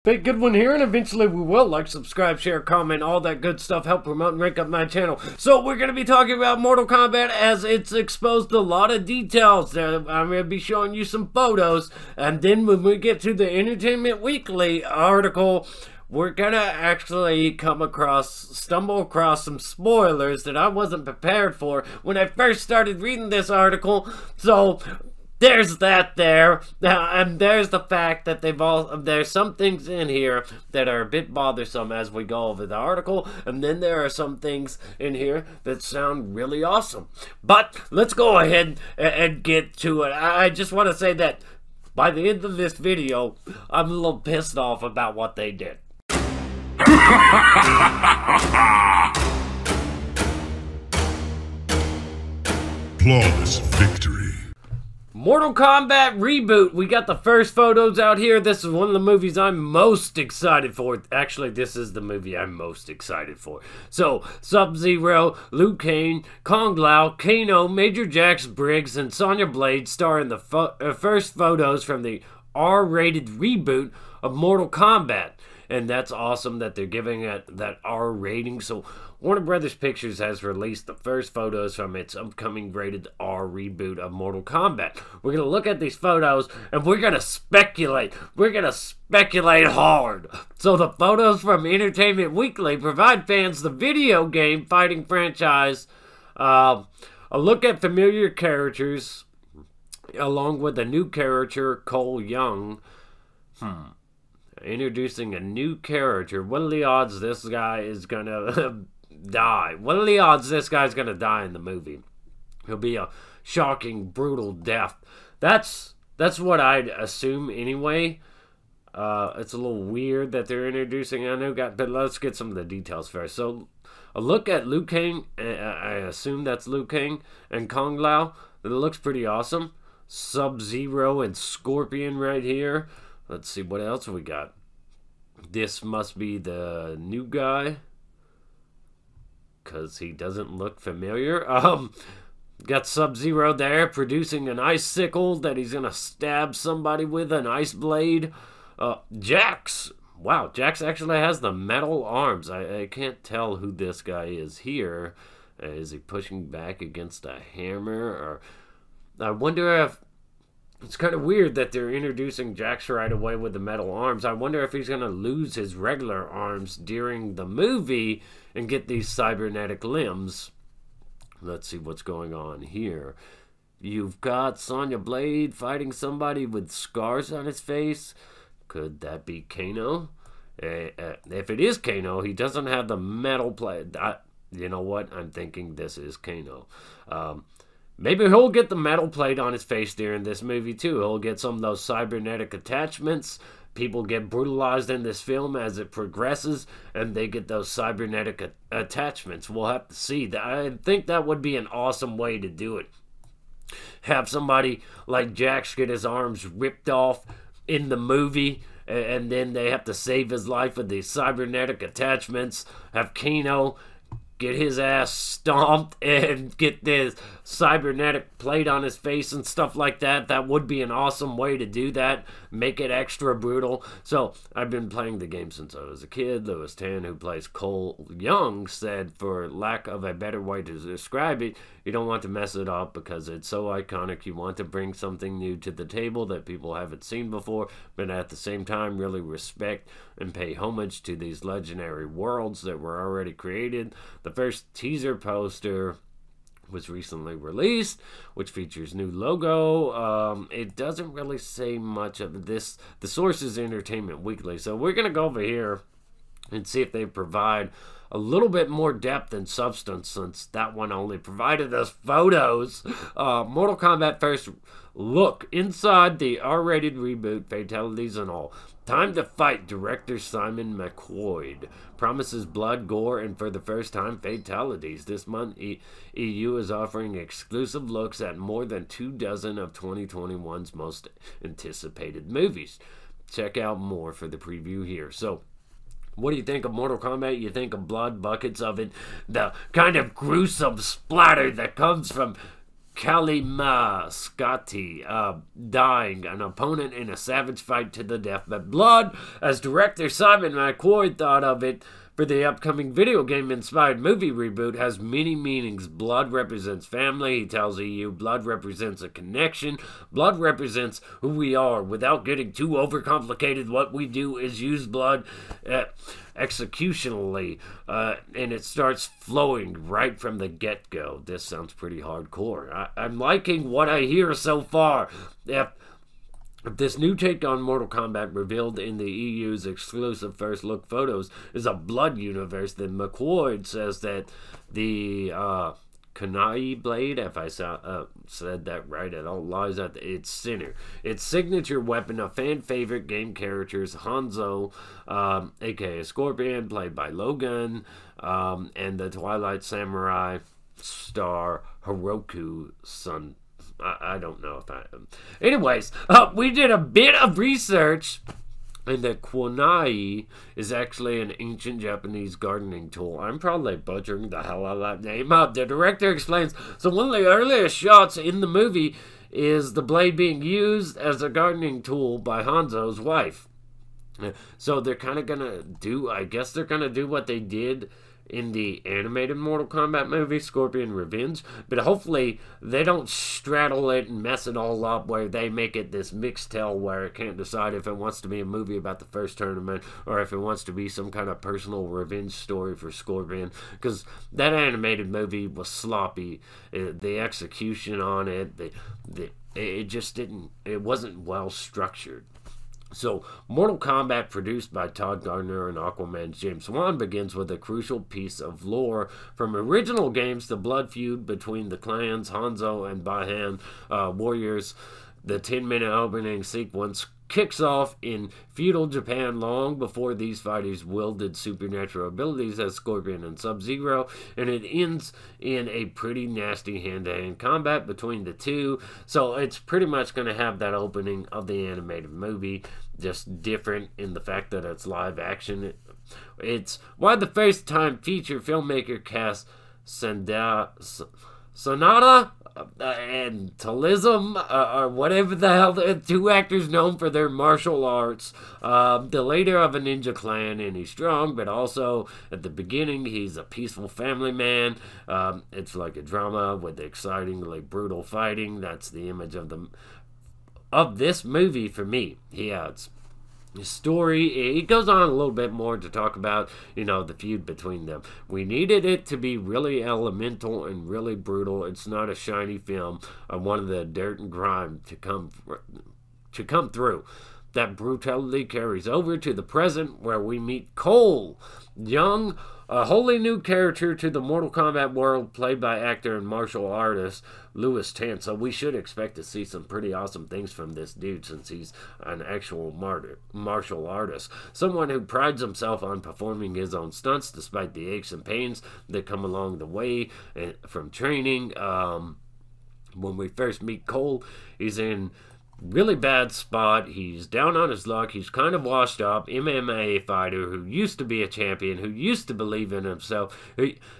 Big good one here, and eventually we will like, subscribe, share, comment, all that good stuff, help promote and rank up my channel. So we're going to be talking about Mortal Kombat as it's exposed a lot of details. I'm going to be showing you some photos, and then when we get to the Entertainment Weekly article, we're going to actually stumble across some spoilers that I wasn't prepared for when I first started reading this article. So there's that there, and there's the fact that there's some things in here that are a bit bothersome as we go over the article, and then there are some things in here that sound really awesome. But let's go ahead and get to it. I just want to say that by the end of this video, I'm a little pissed off about what they did. Flawless victory. Mortal Kombat Reboot. We got the first photos out here. This is one of the movies I'm most excited for. Actually, this is the movie I'm most excited for. So, Sub-Zero, Liu Kang, Kung Lao, Kano, Major Jax, Briggs, and Sonya Blade star in the first photos from the R-rated reboot of Mortal Kombat. And that's awesome that they're giving it that R rating. So Warner Brothers Pictures has released the first photos from its upcoming rated R reboot of Mortal Kombat. We're going to look at these photos and we're going to speculate. We're going to speculate hard. So the photos from Entertainment Weekly provide fans the video game fighting franchise a look at familiar characters along with a new character, Cole Young. Introducing a new character. What are the odds this guy is gonna die? What are the odds this guy's gonna die in the movie? He'll be a shocking, brutal death. That's what I'd assume anyway. It's a little weird that they're introducing a new guy, but let's get some of the details first. So, a look at Liu Kang. I assume that's Liu Kang and Kung Lao. It looks pretty awesome. Sub-Zero and Scorpion right here. Let's see what else we got. This must be the new guy, because he doesn't look familiar. Got Sub-Zero there producing an icicle that he's gonna stab somebody with, an ice blade. Jax. Wow, Jax actually has the metal arms. I can't tell who this guy is here. Is he pushing back against a hammer? Or I wonder if it's kind of weird that they're introducing Jax right away with the metal arms. I wonder if he's going to lose his regular arms during the movie and get these cybernetic limbs. Let's see what's going on here. You've got Sonya Blade fighting somebody with scars on his face. Could that be Kano? If it is Kano, he doesn't have the metal plate. You know what? I'm thinking this is Kano. Maybe he'll get the metal plate on his face during this movie, too. He'll get some of those cybernetic attachments. People get brutalized in this film as it progresses, and they get those cybernetic attachments. We'll have to see. I think that would be an awesome way to do it. Have somebody like Jax get his arms ripped off in the movie, and then they have to save his life with these cybernetic attachments. Have Kano get his ass stomped and get this cybernetic plate on his face and stuff like that. That would be an awesome way to do that. Make it extra brutal. So, I've been playing the game since I was a kid. Lewis Tan, who plays Cole Young, said, for lack of a better way to describe it, you don't want to mess it up because it's so iconic. You want to bring something new to the table that people haven't seen before, but at the same time really respect and pay homage to these legendary worlds that were already created. The first teaser poster was recently released, which features new logo. It doesn't really say much of this. The source is Entertainment Weekly, so we're going to go over here and see if they provide a little bit more depth and substance, since that one only provided us photos. Mortal Kombat first look inside the R-rated reboot, fatalities and all. Time to Fight director Simon McQuoid promises blood, gore, and for the first time, fatalities. This month, EU is offering exclusive looks at more than 24 of 2021's most anticipated movies. Check out more for the preview here. So, what do you think of Mortal Kombat? You think of blood, buckets of it, the kind of gruesome splatter that comes from Kalima Scotty, dying, an opponent in a savage fight to the death. But blood, as director Simon McQuoid thought of it for the upcoming video game-inspired movie reboot, has many meanings. Blood represents family, he tells EU. Blood represents a connection. Blood represents who we are. Without getting too overcomplicated, what we do is use blood executionally, and it starts flowing right from the get-go. This sounds pretty hardcore. I'm liking what I hear so far. If this new take on Mortal Kombat, revealed in the EU's exclusive first look photos, is a blood universe, then McQuoid says that the Kunai Blade, if I said that right at all, lies at its center. Its signature weapon, a fan favorite game characters, Hanzo, aka Scorpion, played by Logan, and the Twilight Samurai star Hiroku Sun. I don't know if I am. Anyways, we did a bit of research, and the kunai is actually an ancient Japanese gardening tool. I'm probably butchering the hell out of that name. The director explains, so one of the earliest shots in the movie is the blade being used as a gardening tool by Hanzo's wife. So they're kind of going to do, I guess they're going to do what they did in the animated Mortal Kombat movie, Scorpion Revenge, but hopefully they don't straddle it and mess it all up where they make it this mixed tale where it can't decide if it wants to be a movie about the first tournament or if it wants to be some kind of personal revenge story for Scorpion, because that animated movie was sloppy. The execution on it, it just didn't, it wasn't well structured. So, Mortal Kombat, produced by Todd Gardner and Aquaman's James Wan, begins with a crucial piece of lore from original games, the blood feud between the clans Hanzo and Bahan warriors. The 10-minute opening sequence kicks off in feudal Japan long before these fighters wielded supernatural abilities as Scorpion and Sub-Zero, and it ends in a pretty nasty hand-to-hand combat between the two. So it's pretty much going to have that opening of the animated movie, just different in the fact that it's live action. It's why the first-time feature filmmaker cast Sonata and Talism, or whatever the hell, the two actors known for their martial arts. The leader of a ninja clan, and he's strong, but also at the beginning he's a peaceful family man. It's like a drama with excitingly brutal fighting. That's the image of this movie for me. He adds. The story, it goes on a little bit more to talk about, the feud between them. We needed it to be really elemental and really brutal. It's not a shiny film. I wanted the dirt and grime to come through. That brutality carries over to the present, where we meet Cole, young, a wholly new character to the Mortal Kombat world, played by actor and martial artist Louis Tan. So we should expect to see some pretty awesome things from this dude, since he's an actual martial artist. Someone who prides himself on performing his own stunts despite the aches and pains that come along the way from training. When we first meet Cole, he's in really bad spot. He's down on his luck. He's kind of washed up. MMA fighter who used to be a champion, who used to believe in himself.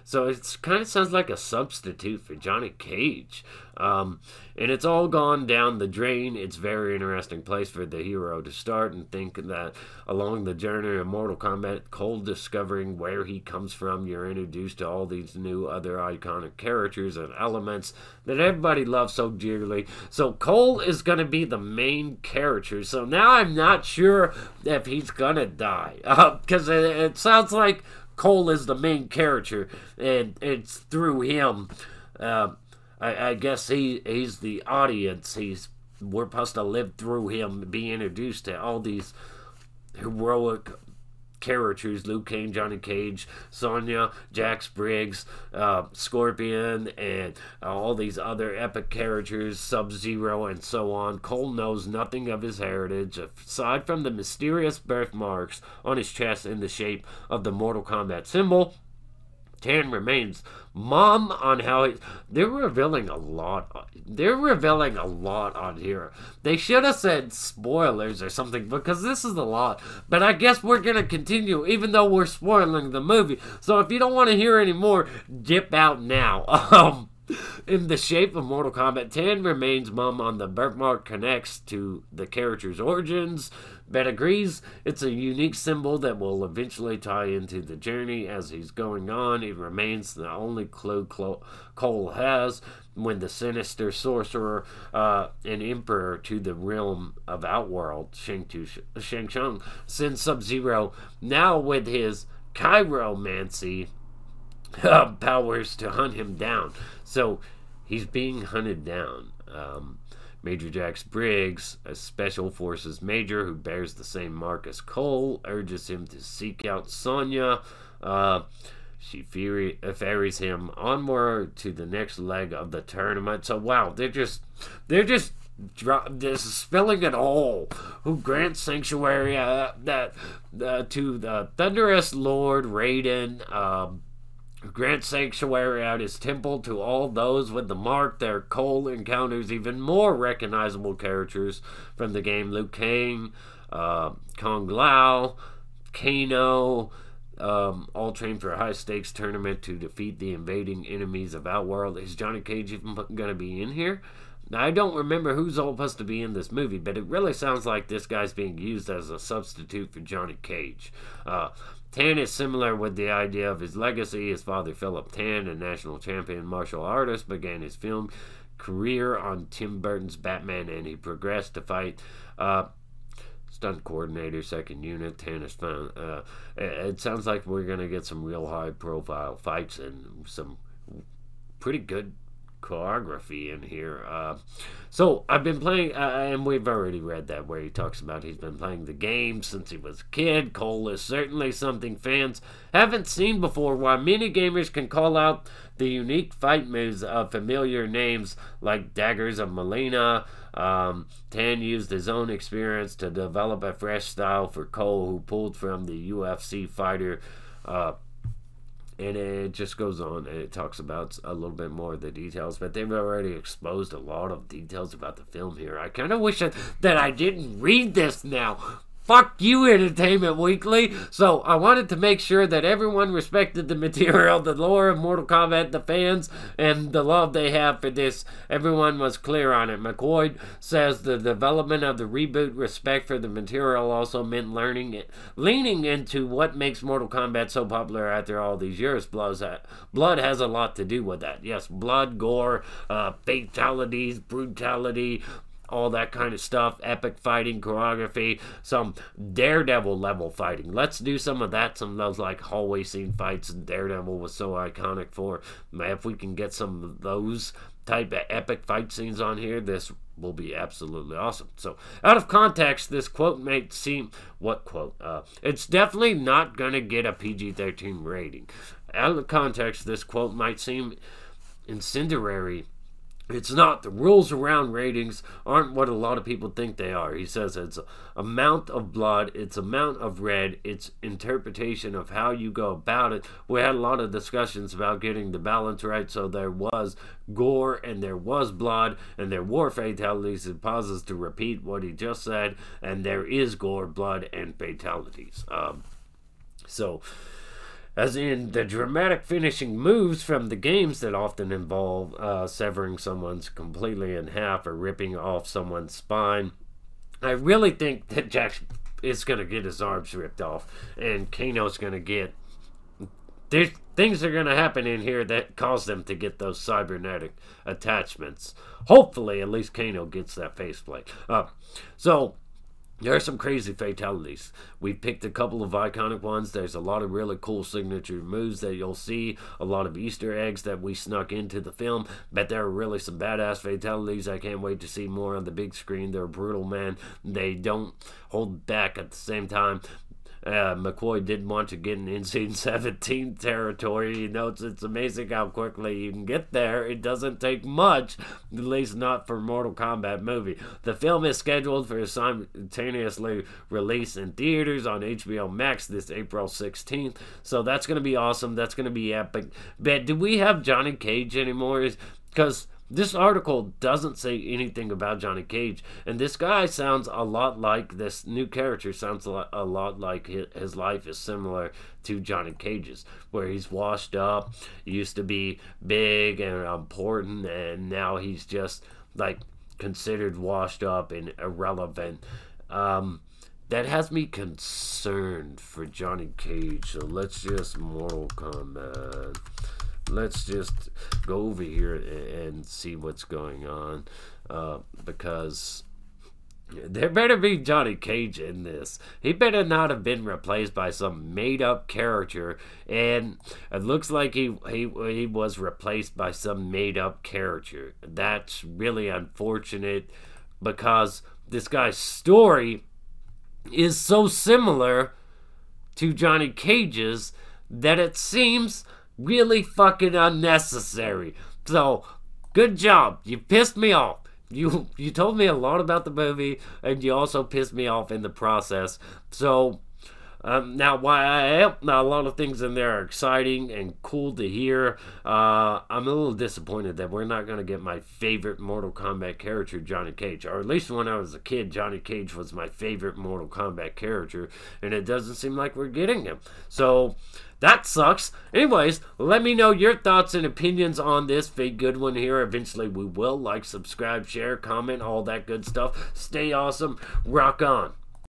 So it kind of sounds like a substitute for Johnny Cage. And it's all gone down the drain. It's a very interesting place for the hero to start, and think that along the journey of Mortal Kombat, Cole discovering where he comes from, you're introduced to all these new other iconic characters and elements that everybody loves so dearly. So Cole is going to be the main character. So now I'm not sure if he's going to die, because it sounds like Cole is the main character, and it's through him. I guess he's the audience. We're supposed to live through him, be introduced to all these heroic characters: Liu Kang, Johnny Cage, Sonya, Jax, Briggs, Scorpion, and all these other epic characters, Sub-Zero, and so on. Cole knows nothing of his heritage, aside from the mysterious birthmarks on his chest in the shape of the Mortal Kombat symbol. Tan remains mum on how they're revealing a lot. They're revealing a lot on here. They should have said spoilers or something, because this is a lot. But I guess we're going to continue, even though we're spoiling the movie. So if you don't want to hear any more, dip out now. In the shape of Mortal Kombat 10 remains mum on the birthmark connects to the character's origins, but agrees it's a unique symbol that will eventually tie into the journey as he's going on. It remains the only clue Cole has when the sinister sorcerer and emperor to the realm of Outworld, Shang Tsung, sends Sub-Zero, now with his chiromancy powers, to hunt him down. So he's being hunted down. Major Jax Briggs, a special forces major who bears the same mark as Cole, urges him to seek out Sonya. She ferries him onward to the next leg of the tournament. So wow, they're just spilling it all. Who grants sanctuary to the thunderous Lord Raiden. Grant sanctuary at his temple to all those with the mark. There, Cole encounters even more recognizable characters from the game: Liu Kang, Kung Lao, Kano, all trained for a high-stakes tournament to defeat the invading enemies of Outworld. Is Johnny Cage even going to be in here? Now, I don't remember who's all supposed to be in this movie, but it really sounds like this guy's being used as a substitute for Johnny Cage. Tan is similar with the idea of his legacy. His father, Philip Tan, a national champion martial artist, began his film career on Tim Burton's Batman, and he progressed to fight stunt coordinator, second unit. Tan is found. It sounds like we're going to get some real high-profile fights and some pretty good choreography in here. So I've been playing, and we've already read that where he talks about he's been playing the game since he was a kid. Cole is certainly something fans haven't seen before, while many gamers can call out the unique fight moves of familiar names like Daggers of Melina. Tan used his own experience to develop a fresh style for Cole, who pulled from the UFC fighter. And it just goes on, and it talks about a little bit more of the details, but they've already exposed a lot of details about the film here. I kind of wish that I didn't read this now. Fuck you, Entertainment Weekly. So I wanted to make sure that everyone respected the material, the lore of Mortal Kombat, the fans, and the love they have for this. Everyone was clear on it. McCoy says the development of the reboot, respect for the material, also meant leaning into what makes Mortal Kombat so popular after all these years. Blood has a lot to do with that. Yes, blood, gore, fatalities, brutality, all that kind of stuff, epic fighting, choreography, some Daredevil level fighting. Let's do some of that, some of those like hallway scene fights Daredevil was so iconic for. If we can get some of those type of epic fight scenes on here, this will be absolutely awesome. So, out of context, this quote may seem, what quote? It's definitely not going to get a PG-13 rating. Out of context, this quote might seem incendiary. It's not. The rules around ratings aren't what a lot of people think they are. He says it's amount of blood, it's amount of red, it's interpretation of how you go about it. We had a lot of discussions about getting the balance right, so there was gore and there was blood and there were fatalities. It pauses to repeat what he just said, and there is gore, blood, and fatalities. As in the dramatic finishing moves from the games that often involve severing someone's completely in half or ripping off someone's spine. I really think that Jax is going to get his arms ripped off, and Kano's going to get... things are going to happen in here that cause them to get those cybernetic attachments. Hopefully, at least Kano gets that faceplate. There are some crazy fatalities. We picked a couple of iconic ones. There's a lot of really cool signature moves that you'll see. A lot of Easter eggs that we snuck into the film. But there are really some badass fatalities. I can't wait to see more on the big screen. They're brutal, man. They don't hold back at the same time. McCoy did want to get in NC-17 territory. He notes it's amazing how quickly you can get there. It doesn't take much, at least not for a Mortal Kombat movie. The film is scheduled for a simultaneously release in theaters on HBO Max this April 16th. So that's going to be awesome. That's going to be epic. But do we have Johnny Cage anymore? Because This article doesn't say anything about Johnny Cage, and this guy sounds a lot like this new character. Sounds a lot like his life is similar to Johnny Cage's, where he's washed up, used to be big and important, and now he's just like considered washed up and irrelevant. That has me concerned for Johnny Cage. So let's just Mortal Kombat. Let's just go over here and see what's going on, because there better be Johnny Cage in this. He better not have been replaced by some made-up character, and it looks like he was replaced by some made-up character. That's really unfortunate, because this guy's story is so similar to Johnny Cage's that it seems really fucking unnecessary. So, good job. You pissed me off. You told me a lot about the movie, and you also pissed me off in the process. So, now, now a lot of things in there are exciting and cool to hear. I'm a little disappointed that we're not going to get my favorite Mortal Kombat character, Johnny Cage. Or at least when I was a kid, Johnny Cage was my favorite Mortal Kombat character, and it doesn't seem like we're getting him. So, that sucks. Anyways, let me know your thoughts and opinions on this big good one here. Eventually we will. Like, subscribe, share, comment, all that good stuff. Stay awesome. Rock on.